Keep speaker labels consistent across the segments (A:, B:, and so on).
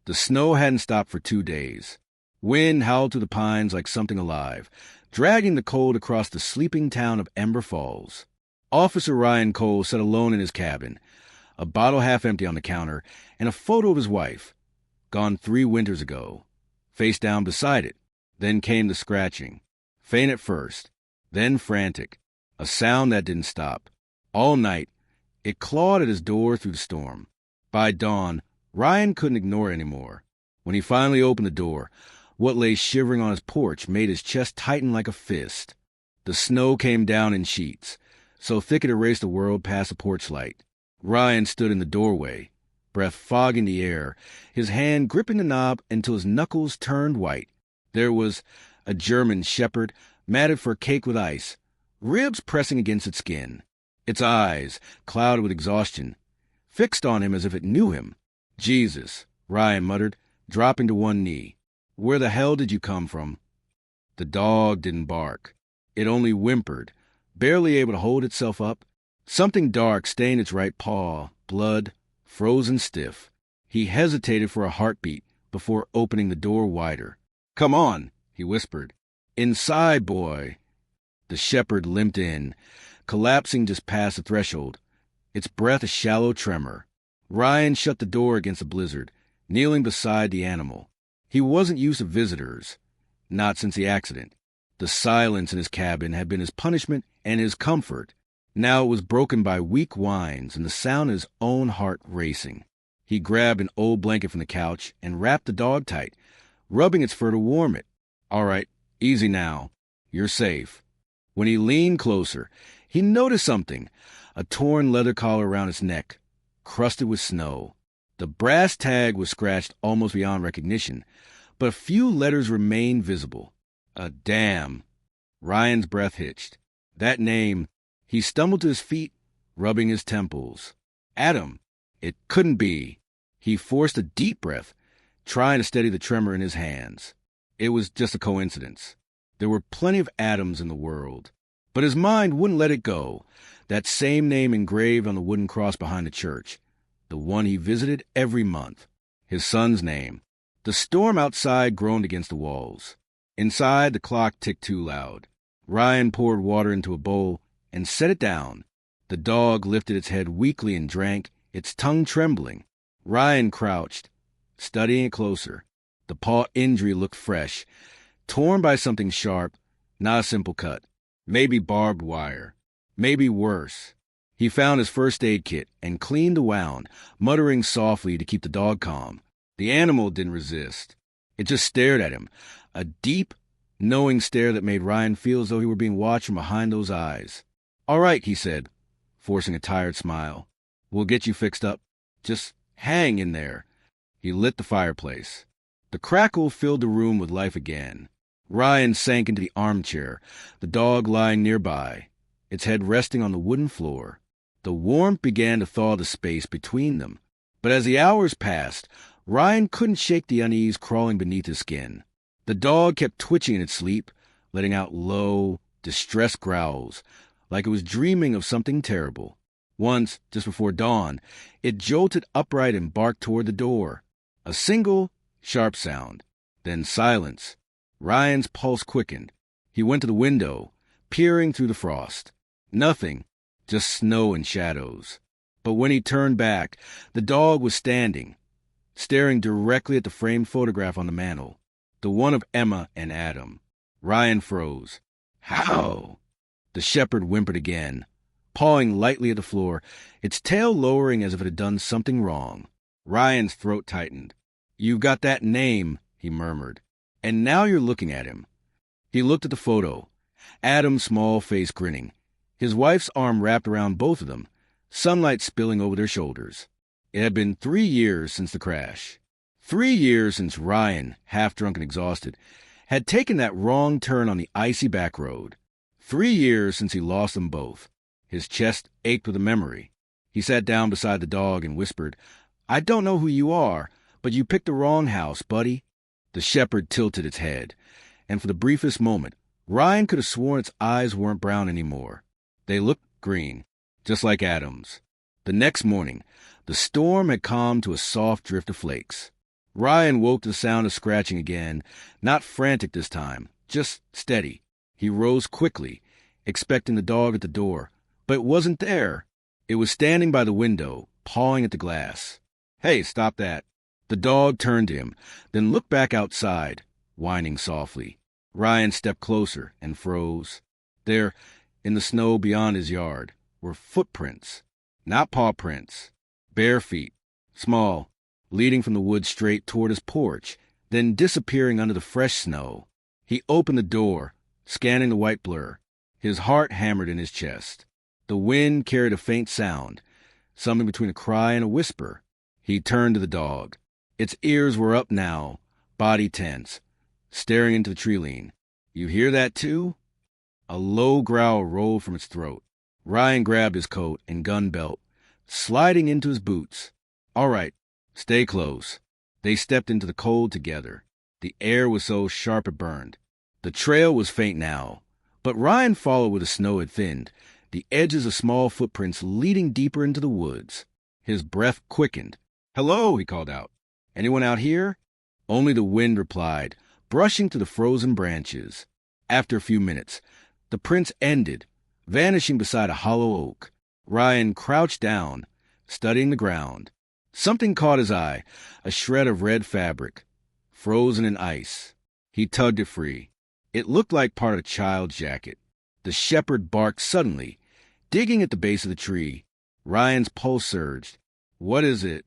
A: The snow hadn't stopped for 2 days. Wind howled through the pines like something alive, dragging the cold across the sleeping town of Ember Falls. Officer Ryan Cole sat alone in his cabin, a bottle half empty on the counter, and a photo of his wife, gone 3 winters ago, face down beside it. Then came the scratching, faint at first, then frantic, a sound that didn't stop. All night, it clawed at his door through the storm. By dawn, Ryan couldn't ignore it anymore. When he finally opened the door, what lay shivering on his porch made his chest tighten like a fist. The snow came down in sheets, so thick it erased the world past the porch light. Ryan stood in the doorway, breath fogging the air, his hand gripping the knob until his knuckles turned white. There was a GermanShepherd, matted for a cake with ice, ribs pressing against its skin. Its eyes, clouded with exhaustion, fixed on him as if it knew him. "Jesus," Ryan muttered, dropping to one knee. "Where the hell did you come from?" The dog didn't bark. It only whimpered, barely able to hold itself up. Something dark stained its right paw, blood, frozen stiff. He hesitated for a heartbeat before opening the door wider. "Come on," he whispered. "Inside, boy." The shepherd limped in, collapsing just past the threshold, its breath a shallow tremor. Ryan shut the door against the blizzard, kneeling beside the animal. He wasn't used to visitors, not since the accident. The silence in his cabin had been his punishment and his comfort. Now it was broken by weak whines and the sound of his own heart racing. He grabbed an old blanket from the couch and wrapped the dog tight, rubbing its fur to warm it. "All right, easy now. You're safe." When he leaned closer, he noticed something, a torn leather collar around its neck, crusted with snow. The brass tag was scratched almost beyond recognition, but a few letters remained visible. A damn. Ryan's breath hitched. That name. He stumbled to his feet, rubbing his temples. Adam. It couldn't be. He forced a deep breath, trying to steady the tremor in his hands. It was just a coincidence. There were plenty of Adams in the world. But his mind wouldn't let it go. That same name engraved on the wooden cross behind the church. The one he visited every month. His son's name. The storm outside groaned against the walls. Inside, the clock ticked too loud. Ryan poured water into a bowl and set it down. The dog lifted its head weakly and drank, its tongue trembling. Ryan crouched, studying it closer. The paw injury looked fresh, torn by something sharp, not a simple cut. Maybe barbed wire. Maybe worse. He found his first aid kit and cleaned the wound, muttering softly to keep the dog calm. The animal didn't resist. It just stared at him, a deep, knowing stare that made Ryan feel as though he were being watched from behind those eyes. "All right," he said, forcing a tired smile. "We'll get you fixed up. Just hang in there." He lit the fireplace. The crackle filled the room with life again. Ryan sank into the armchair, the dog lying nearby, its head resting on the wooden floor. The warmth began to thaw the space between them. But as the hours passed, Ryan couldn't shake the unease crawling beneath his skin. The dog kept twitching in its sleep, letting out low, distressed growls, like it was dreaming of something terrible. Once, just before dawn, it jolted upright and barked toward the door. A single, sharp sound. Then silence. Ryan's pulse quickened. He went to the window, peering through the frost. Nothing, just snow and shadows. But when he turned back, the dog was standing, staring directly at the framed photograph on the mantel, the one of Emma and Adam. Ryan froze. "How?" The shepherd whimpered again, pawing lightly at the floor, its tail lowering as if it had done something wrong. Ryan's throat tightened. "You've got that name," he murmured, "and now you're looking at him." He looked at the photo, Adam's small face grinning, his wife's arm wrapped around both of them, sunlight spilling over their shoulders. It had been 3 years since the crash. 3 years since Ryan, half-drunk and exhausted, had taken that wrong turn on the icy back road. 3 years since he lost them both. His chest ached with the memory. He sat down beside the dog and whispered, "I don't know who you are, but you picked the wrong house, buddy." The shepherd tilted its head, and for the briefest moment, Ryan could have sworn its eyes weren't brown anymore. They looked green, just like Adam's. The next morning, the storm had calmed to a soft drift of flakes. Ryan woke to the sound of scratching again, not frantic this time, just steady. He rose quickly, expecting the dog at the door, but it wasn't there. It was standing by the window, pawing at the glass. "Hey, stop that." The dog turned to him, then looked back outside, whining softly. Ryan stepped closer and froze. There, in the snow beyond his yard, were footprints. Not paw prints. Bare feet, small, leading from the woods straight toward his porch, then disappearing under the fresh snow. He opened the door, scanning the white blur. His heart hammered in his chest. The wind carried a faint sound, something between a cry and a whisper. He turned to the dog. Its ears were up now, body tense, staring into the tree lean. "You hear that too?" A low growl rolled from its throat. Ryan grabbed his coat and gun belt, sliding into his boots. "All right, stay close." They stepped into the cold together. The air was so sharp it burned. The trail was faint now, but Ryan followed where the snow had thinned, the edges of small footprints leading deeper into the woods. His breath quickened. "Hello," he called out. "Anyone out here?" Only the wind replied, brushing through the frozen branches. After a few minutes, the prints ended, vanishing beside a hollow oak. Ryan crouched down, studying the ground. Something caught his eye, a shred of red fabric, frozen in ice. He tugged it free. It looked like part of a child's jacket. The shepherd barked suddenly, digging at the base of the tree. Ryan's pulse surged. "What is it?"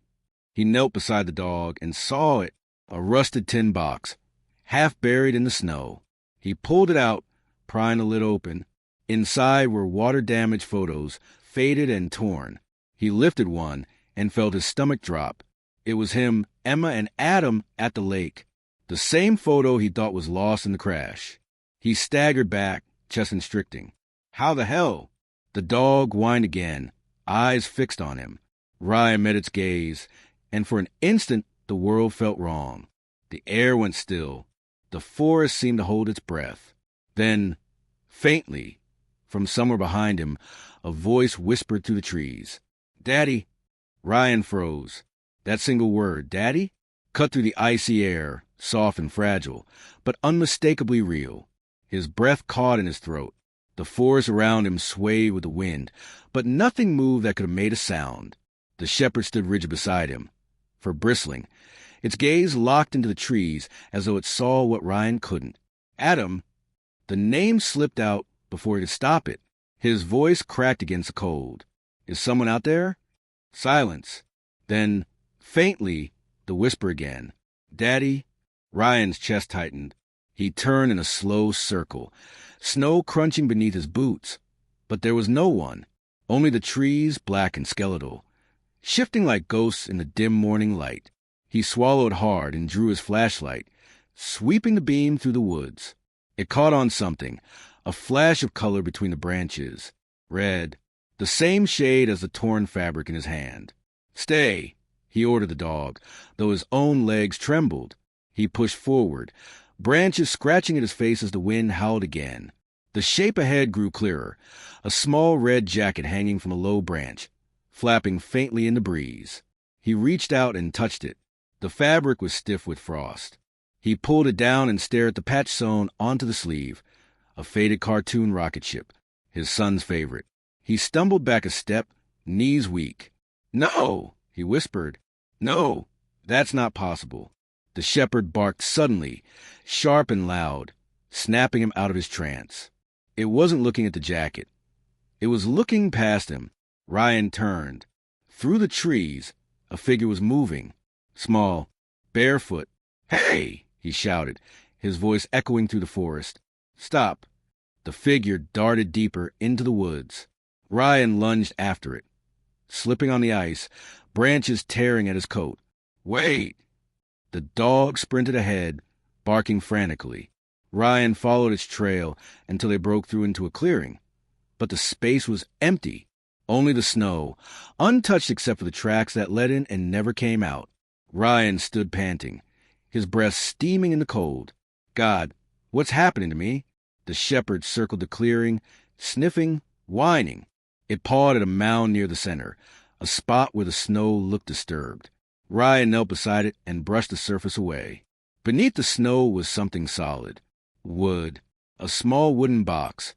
A: He knelt beside the dog and saw it, a rusted tin box, half buried in the snow. He pulled it out, prying the lid open. Inside were water-damaged photos, faded and torn. He lifted one and felt his stomach drop. It was him, Emma, and Adam at the lake. The same photo he thought was lost in the crash. He staggered back, chest constricting. "How the hell?" The dog whined again, eyes fixed on him. Ryan met its gaze, and for an instant the world felt wrong. The air went still. The forest seemed to hold its breath. Then, faintly, from somewhere behind him, a voice whispered through the trees. "Daddy." Ryan froze. That single word, "Daddy," cut through the icy air, soft and fragile, but unmistakably real. His breath caught in his throat. The forest around him swayed with the wind, but nothing moved that could have made a sound. The shepherd stood rigid beside him, fur bristling, its gaze locked into the trees as though it saw what Ryan couldn't. "Adam." The name slipped out before he could stop it. His voice cracked against the cold. "Is someone out there?" Silence. Then, faintly, the whisper again. "Daddy." Ryan's chest tightened. He turned in a slow circle, snow crunching beneath his boots. But there was no one, only the trees, black and skeletal, shifting like ghosts in the dim morning light. He swallowed hard and drew his flashlight, sweeping the beam through the woods. It caught on something, a flash of color between the branches. Red, the same shade as the torn fabric in his hand. "Stay," he ordered the dog, though his own legs trembled. He pushed forward, branches scratching at his face as the wind howled again. The shape ahead grew clearer, a small red jacket hanging from a low branch, flapping faintly in the breeze. He reached out and touched it. The fabric was stiff with frost. He pulled it down and stared at the patch sewn onto the sleeve, a faded cartoon rocket ship, his son's favorite. He stumbled back a step, knees weak. "No," he whispered. "No, that's not possible." The shepherd barked suddenly, sharp and loud, snapping him out of his trance. It wasn't looking at the jacket. It was looking past him. Ryan turned. Through the trees, a figure was moving, small, barefoot. "Hey!" he shouted, his voice echoing through the forest. "Stop." The figure darted deeper into the woods. Ryan lunged after it, slipping on the ice, branches tearing at his coat. "Wait!" The dog sprinted ahead, barking frantically. Ryan followed its trail until they broke through into a clearing. But the space was empty, only the snow, untouched except for the tracks that led in and never came out. Ryan stood panting, his breath steaming in the cold. "God, what's happening to me?" The shepherd circled the clearing, sniffing, whining. It pawed at a mound near the center, a spot where the snow looked disturbed. Ryan knelt beside it and brushed the surface away. Beneath the snow was something solid. Wood. A small wooden box,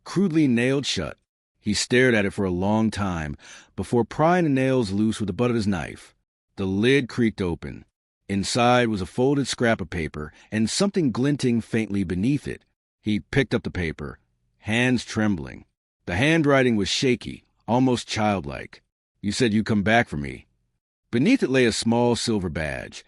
A: crudely nailed shut. He stared at it for a long time before prying the nails loose with the butt of his knife. The lid creaked open. Inside was a folded scrap of paper and something glinting faintly beneath it. He picked up the paper, hands trembling. The handwriting was shaky, almost childlike. "You said you'd come back for me." Beneath it lay a small silver badge,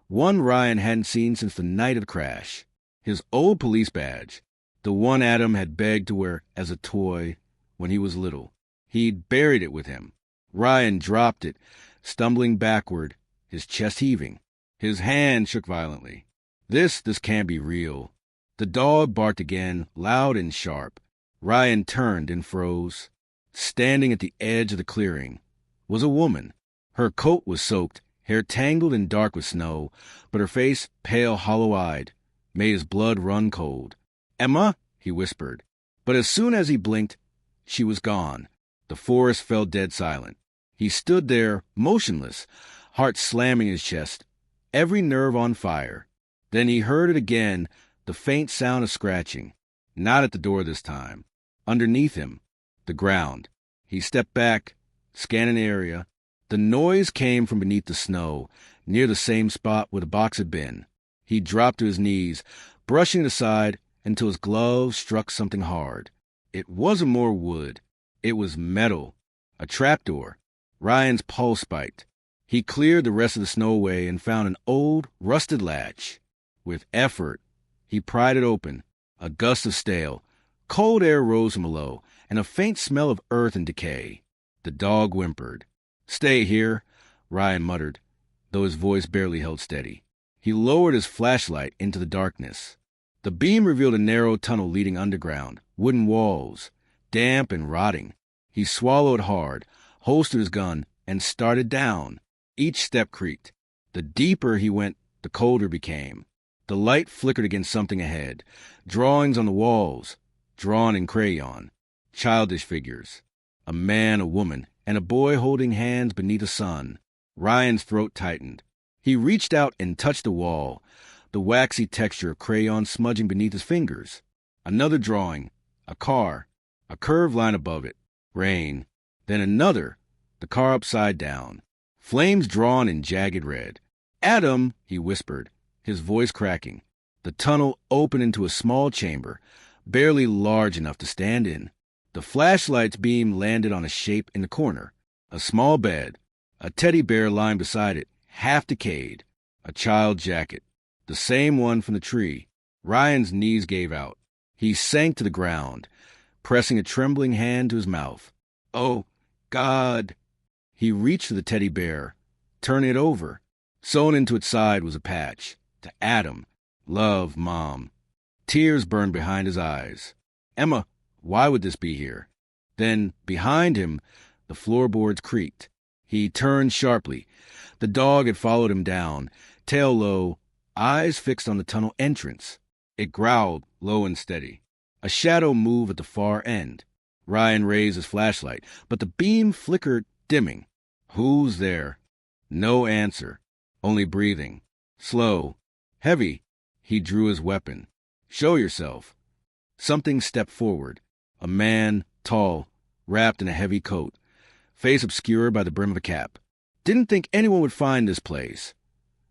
A: one Ryan hadn't seen since the night of the crash. His old police badge, the one Adam had begged to wear as a toy when he was little. He'd buried it with him. Ryan dropped it, stumbling backward, his chest heaving. His hand shook violently. This can't be real. The dog barked again, loud and sharp. Ryan turned and froze. Standing at the edge of the clearing was a woman. Her coat was soaked, hair tangled and dark with snow, but her face, pale, hollow-eyed, made his blood run cold. "Emma?" he whispered. But as soon as he blinked, she was gone. The forest fell dead silent. He stood there, motionless, heart slamming his chest, every nerve on fire. Then he heard it again, the faint sound of scratching. Not at the door this time. Underneath him, the ground. He stepped back, scanning the area. The noise came from beneath the snow, near the same spot where the box had been. He dropped to his knees, brushing it aside until his glove struck something hard. It wasn't more wood. It was metal. A trapdoor. Ryan's pulse spiked. He cleared the rest of the snow away and found an old, rusted latch. With effort, he pried it open. A gust of stale, cold air rose from below, and a faint smell of earth and decay. The dog whimpered. "Stay here," Ryan muttered, though his voice barely held steady. He lowered his flashlight into the darkness. The beam revealed a narrow tunnel leading underground, wooden walls, damp and rotting. He swallowed hard, holstered his gun, and started down. Each step creaked. The deeper he went, the colder it became. The light flickered against something ahead. Drawings on the walls, drawn in crayon. Childish figures. A man, a woman, and a boy holding hands beneath the sun. Ryan's throat tightened. He reached out and touched the wall, the waxy texture of crayon smudging beneath his fingers. Another drawing, a car, a curved line above it, rain. Then another, the car upside down, flames drawn in jagged red. "Adam," he whispered, his voice cracking. The tunnel opened into a small chamber, barely large enough to stand in. The flashlight's beam landed on a shape in the corner. A small bed, a teddy bear lying beside it, half decayed, a child's jacket, the same one from the tree. Ryan's knees gave out. He sank to the ground, pressing a trembling hand to his mouth. "Oh, God!" He reached for the teddy bear, turning it over. Sewn into its side was a patch. To Adam. "Love, Mom." Tears burned behind his eyes. "Emma, why would this be here?" Then, behind him, the floorboards creaked. He turned sharply. The dog had followed him down, tail low, eyes fixed on the tunnel entrance. It growled, low and steady. A shadow moved at the far end. Ryan raised his flashlight, but the beam flickered, dimming. Who's there? No answer, only breathing. Slow, heavy. He drew his weapon. "Show yourself." Something stepped forward. A man, tall, wrapped in a heavy coat, face obscured by the brim of a cap. "Didn't think anyone would find this place,"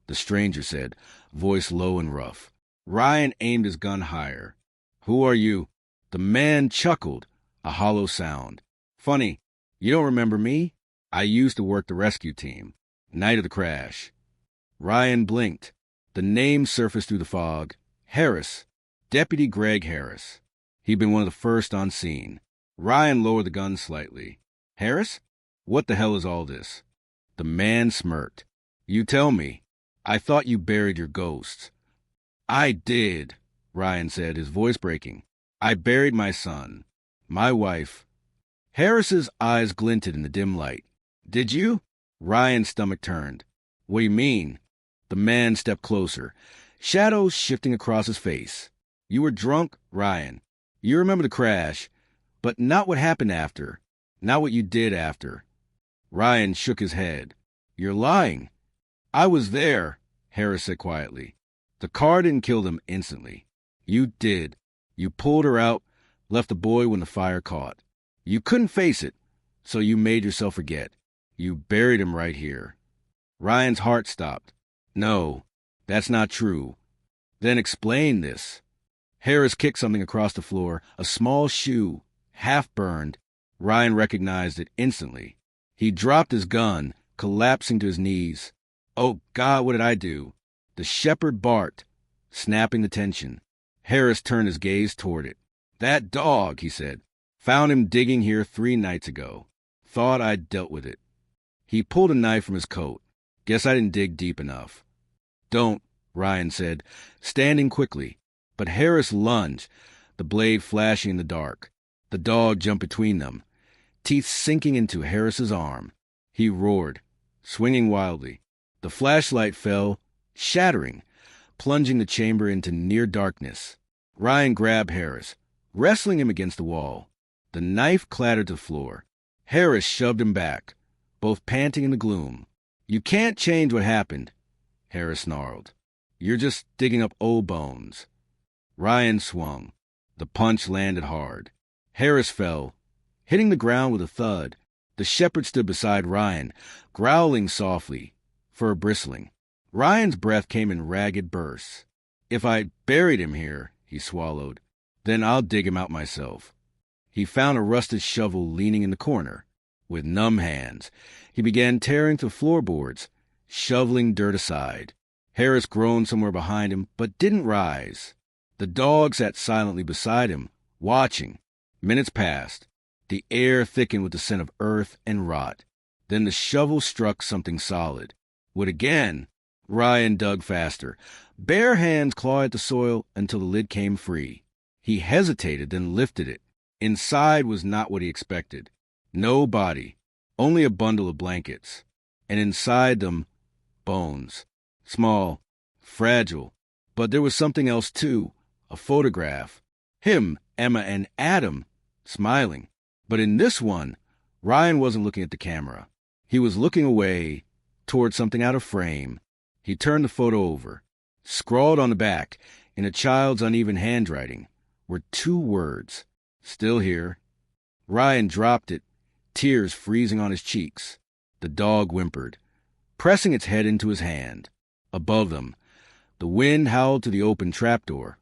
A: the stranger said, voice low and rough. Ryan aimed his gun higher. "Who are you?" The man chuckled, a hollow sound. "Funny, you don't remember me? I used to work the rescue team. Night of the crash." Ryan blinked. The name surfaced through the fog. Harris. Deputy Greg Harris. He'd been one of the first on scene. Ryan lowered the gun slightly. "Harris? What the hell is all this?" The man smirked. "You tell me. I thought you buried your ghosts." "I did," Ryan said, his voice breaking. "I buried my son, my wife." Harris's eyes glinted in the dim light. "Did you?" Ryan's stomach turned. "What do you mean?" The man stepped closer, shadows shifting across his face. "You were drunk, Ryan. You remember the crash, but not what happened after. Not what you did after." Ryan shook his head. "You're lying." I was there, Harris said quietly. The car didn't kill them instantly. You did. You pulled her out, left the boy when the fire caught. You couldn't face it, so you made yourself forget. You buried him right here. Ryan's heart stopped. No, that's not true. Then explain this. Harris kicked something across the floor, a small shoe, half burned. Ryan recognized it instantly. He dropped his gun, collapsing to his knees. Oh, God, what did I do? The shepherd barked, snapping the tension. Harris turned his gaze toward it. That dog, he said. Found him digging here 3 nights ago. Thought I'd dealt with it. He pulled a knife from his coat. Guess I didn't dig deep enough. Don't, Ryan said, standing quickly. But Harris lunged, the blade flashing in the dark. The dog jumped between them, teeth sinking into Harris's arm. He roared, swinging wildly. The flashlight fell, shattering, plunging the chamber into near darkness. Ryan grabbed Harris, wrestling him against the wall. The knife clattered to the floor. Harris shoved him back, both panting in the gloom. You can't change what happened, Harris snarled. You're just digging up old bones. Ryan swung. The punch landed hard. Harris fell, hitting the ground with a thud. The shepherd stood beside Ryan, growling softly, fur bristling. Ryan's breath came in ragged bursts. If I buried him here, he swallowed, then I'll dig him out myself. He found a rusted shovel leaning in the corner. With numb hands, he began tearing through floorboards, shoveling dirt aside. Harris groaned somewhere behind him, but didn't rise. The dog sat silently beside him, watching. Minutes passed. The air thickened with the scent of earth and rot. Then the shovel struck something solid. Wood again. Ryan dug faster. Bare hands clawed at the soil until the lid came free. He hesitated, then lifted it. Inside was not what he expected. No body, only a bundle of blankets. And inside them, bones. Small, fragile. But there was something else, too. A photograph. Him, Emma, and Adam, smiling. But in this one, Ryan wasn't looking at the camera. He was looking away, toward something out of frame. He turned the photo over. Scrawled on the back, in a child's uneven handwriting, were 2 words. Still here. Ryan dropped it, tears freezing on his cheeks. The dog whimpered, pressing its head into his hand. Above them, the wind howled to the open trapdoor,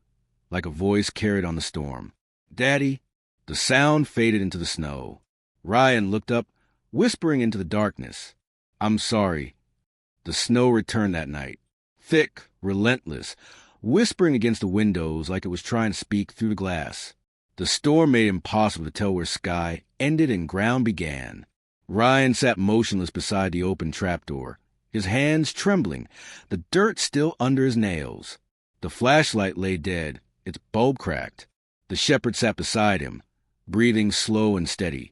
A: like a voice carried on the storm. Daddy? The sound faded into the snow. Ryan looked up, whispering into the darkness. I'm sorry. The snow returned that night, thick, relentless, whispering against the windows like it was trying to speak through the glass. The storm made it impossible to tell where sky ended and ground began. Ryan sat motionless beside the open trapdoor, his hands trembling, the dirt still under his nails. The flashlight lay dead, its bulb cracked. The shepherd sat beside him, breathing slow and steady,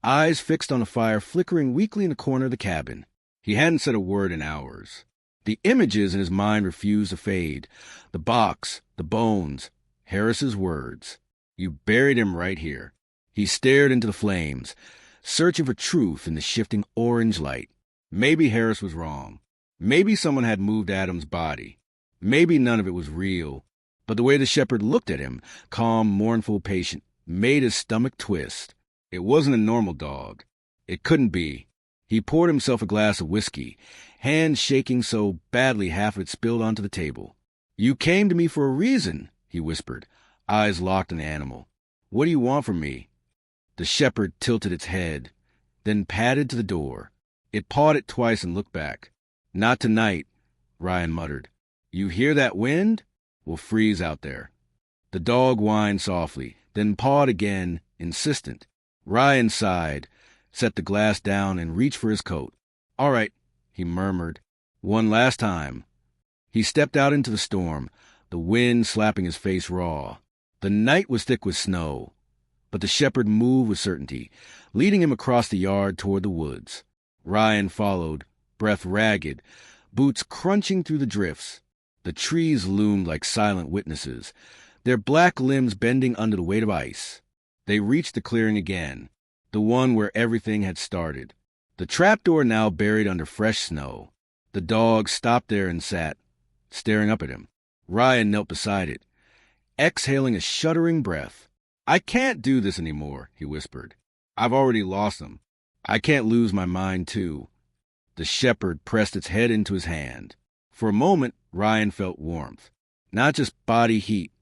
A: eyes fixed on the fire flickering weakly in the corner of the cabin. He hadn't said a word in hours. The images in his mind refused to fade. The box, the bones, Harris's words. You buried him right here. He stared into the flames, searching for truth in the shifting orange light. Maybe Harris was wrong. Maybe someone had moved Adam's body. Maybe none of it was real. But the way the shepherd looked at him, calm, mournful, patient, made his stomach twist. It wasn't a normal dog. It couldn't be. He poured himself a glass of whiskey, hands shaking so badly half of it spilled onto the table. You came to me for a reason, he whispered, eyes locked on the animal. What do you want from me? The shepherd tilted its head, then padded to the door. It pawed it twice and looked back. Not tonight, Ryan muttered. You hear that wind? We'll freeze out there. The dog whined softly, then pawed again, insistent. Ryan sighed, set the glass down, and reached for his coat. All right, he murmured. One last time. He stepped out into the storm, the wind slapping his face raw. The night was thick with snow, but the shepherd moved with certainty, leading him across the yard toward the woods. Ryan followed, breath ragged, boots crunching through the drifts. The trees loomed like silent witnesses, their black limbs bending under the weight of ice. They reached the clearing again, the one where everything had started. The trapdoor now buried under fresh snow. The dog stopped there and sat, staring up at him. Ryan knelt beside it, exhaling a shuddering breath. "I can't do this anymore," he whispered. "I've already lost them. I can't lose my mind, too." The shepherd pressed its head into his hand. For a moment, Ryan felt warmth. Not just body heat,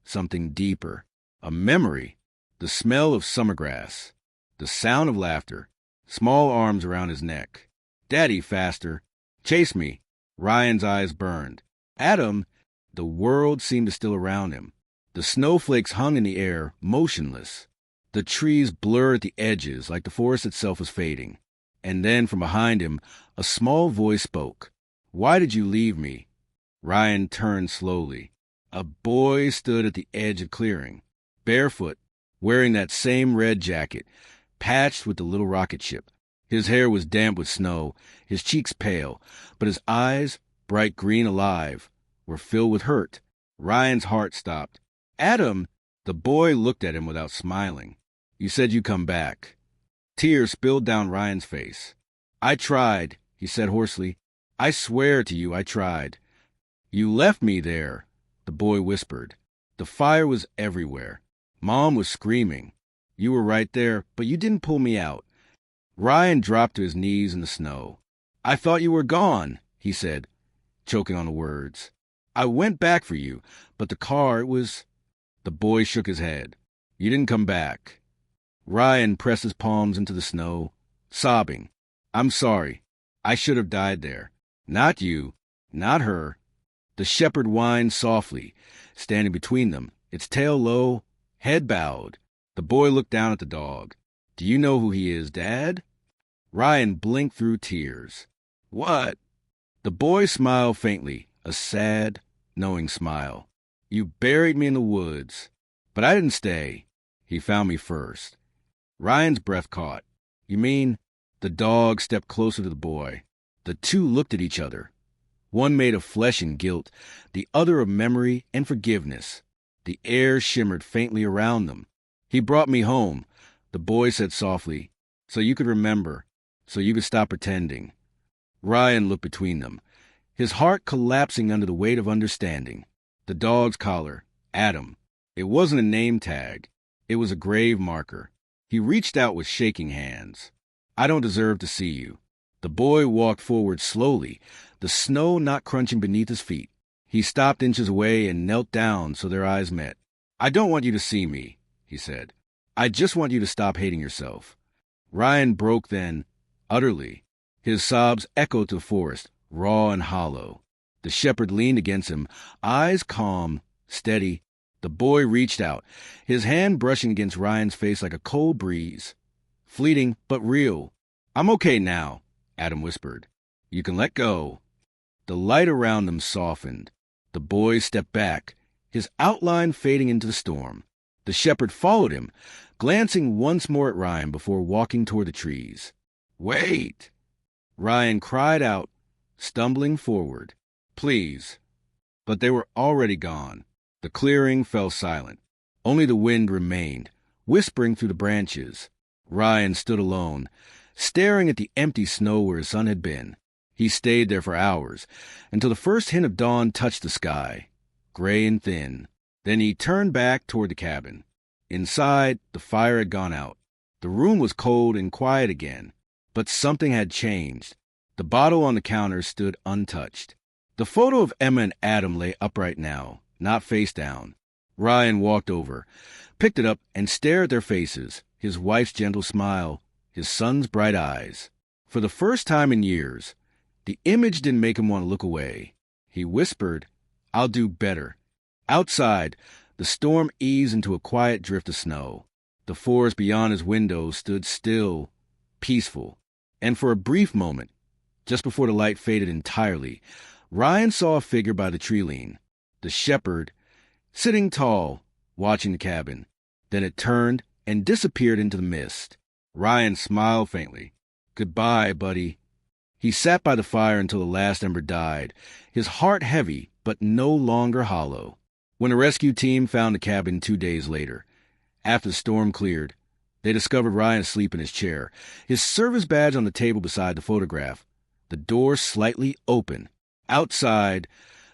A: something deeper. A memory. The smell of summer grass. The sound of laughter. Small arms around his neck. "Daddy, faster. Chase me." Ryan's eyes burned. Adam, the world seemed to still around him. The snowflakes hung in the air, motionless. The trees blurred at the edges like the forest itself was fading. And then from behind him, a small voice spoke. "Why did you leave me?" Ryan turned slowly. A boy stood at the edge of clearing, barefoot, wearing that same red jacket, patched with the little rocket ship. His hair was damp with snow, his cheeks pale, but his eyes, bright green alive, were filled with hurt. Ryan's heart stopped. "Adam!" The boy looked at him without smiling. "You said you'd come back." Tears spilled down Ryan's face. "I tried," he said hoarsely. "I swear to you I tried." "You left me there," the boy whispered. "The fire was everywhere. Mom was screaming. You were right there, but you didn't pull me out." Ryan dropped to his knees in the snow. "I thought you were gone," he said, choking on the words. "I went back for you, but the car, it was—" The boy shook his head. "You didn't come back." Ryan pressed his palms into the snow, sobbing. "I'm sorry. I should have died there. Not you, not her." The shepherd whined softly, standing between them, its tail low, head bowed. The boy looked down at the dog. "Do you know who he is, Dad?" Ryan blinked through tears. "What?" The boy smiled faintly, a sad, knowing smile. "You buried me in the woods, but I didn't stay. He found me first." Ryan's breath caught. "You mean—" The dog stepped closer to the boy. The two looked at each other. One made of flesh and guilt, the other of memory and forgiveness. The air shimmered faintly around them. "He brought me home," the boy said softly, "so you could remember, so you could stop pretending." Ryan looked between them, his heart collapsing under the weight of understanding. The dog's collar, Adam. It wasn't a name tag. It was a grave marker. He reached out with shaking hands. "I don't deserve to see you." The boy walked forward slowly, the snow not crunching beneath his feet. He stopped inches away and knelt down so their eyes met. "I don't want you to see me," he said. "I just want you to stop hating yourself." Ryan broke then, utterly. His sobs echoed to the forest, raw and hollow. The shepherd leaned against him, eyes calm, steady. The boy reached out, his hand brushing against Ryan's face like a cold breeze. Fleeting, but real. "I'm okay now," Adam whispered. "You can let go." The light around them softened. The boy stepped back, his outline fading into the storm. The shepherd followed him, glancing once more at Ryan before walking toward the trees. "Wait!" Ryan cried out, stumbling forward. "Please." But they were already gone. The clearing fell silent. Only the wind remained, whispering through the branches. Ryan stood alone, staring at the empty snow where his son had been. He stayed there for hours, until the first hint of dawn touched the sky, gray and thin. Then he turned back toward the cabin. Inside, the fire had gone out. The room was cold and quiet again, but something had changed. The bottle on the counter stood untouched. The photo of Emma and Adam lay upright now, not face down. Ryan walked over, picked it up, and stared at their faces, his wife's gentle smile, his son's bright eyes. For the first time in years, the image didn't make him want to look away. He whispered, "I'll do better." Outside, the storm eased into a quiet drift of snow. The forest beyond his window stood still, peaceful. And for a brief moment, just before the light faded entirely, Ryan saw a figure by the tree lean, the shepherd, sitting tall, watching the cabin. Then it turned and disappeared into the mist. Ryan smiled faintly. "Goodbye, buddy." He sat by the fire until the last ember died, his heart heavy but no longer hollow. When the rescue team found the cabin 2 days later, after the storm cleared, they discovered Ryan asleep in his chair, his service badge on the table beside the photograph. the door slightly open. Outside,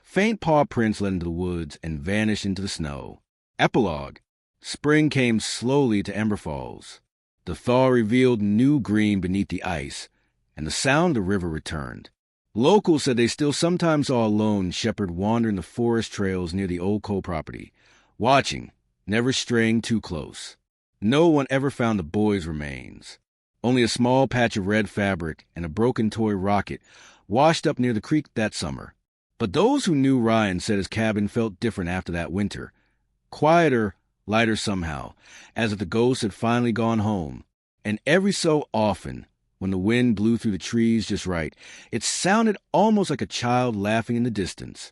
A: faint paw prints led into the woods and vanished into the snow. Epilogue. Spring came slowly to Ember Falls. The thaw revealed new green beneath the ice, and the sound of the river returned. Locals said they still sometimes saw a lone shepherd wandering the forest trails near the old Cole property, watching, never straying too close. No one ever found the boy's remains. Only a small patch of red fabric and a broken toy rocket washed up near the creek that summer. But those who knew Ryan said his cabin felt different after that winter. Quieter, lighter somehow, as if the ghost had finally gone home. And every so often, when the wind blew through the trees just right, it sounded almost like a child laughing in the distance.